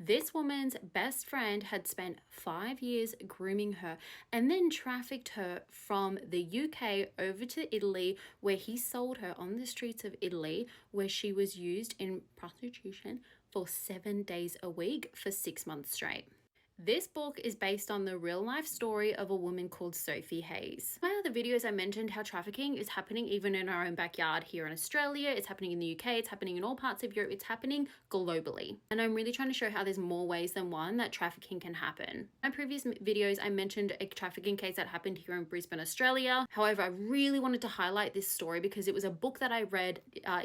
This woman's best friend had spent 5 years grooming her and then trafficked her from the UK over to Italy, where he sold her on the streets of Italy, where she was used in prostitution for 7 days a week for 6 months straight. This book is based on the real life story of a woman called Sophie Hayes. In my other videos, I mentioned how trafficking is happening even in our own backyard here in Australia. It's happening in the UK, it's happening in all parts of Europe, it's happening globally. And I'm really trying to show how there's more ways than one that trafficking can happen. In my previous videos, I mentioned a trafficking case that happened here in Brisbane, Australia. However, I really wanted to highlight this story because it was a book that I read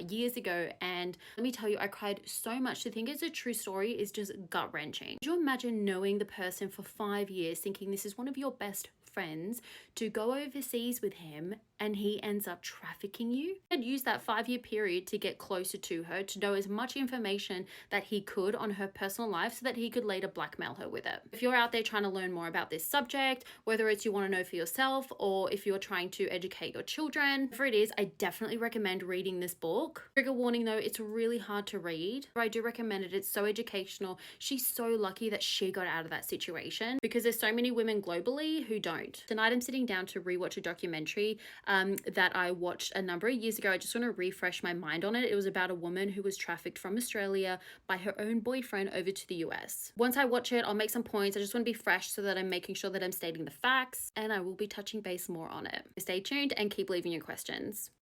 years ago, and let me tell you, I cried so much. To think it's a true story is just gut-wrenching. Could you imagine knowing the person for 5 years, thinking this is one of your best friends, to go overseas with him and he ends up trafficking you? And use that 5-year period to get closer to her, to know as much information that he could on her personal life so that he could later blackmail her with it. If you're out there trying to learn more about this subject, whether it's you want to know for yourself or if you're trying to educate your children, whatever it is, I definitely recommend reading this book. Trigger warning though, it's really hard to read. I do recommend it. It's so educational. She's so lucky that she got out of that situation because there's so many women globally who don't. Tonight I'm sitting down to rewatch a documentary that I watched a number of years ago. I just want to refresh my mind on it. It was about a woman who was trafficked from Australia by her own boyfriend over to the US. Once I watch it, I'll make some points. I just want to be fresh so that I'm making sure that I'm stating the facts, and I will be touching base more on it. Stay tuned and keep leaving your questions.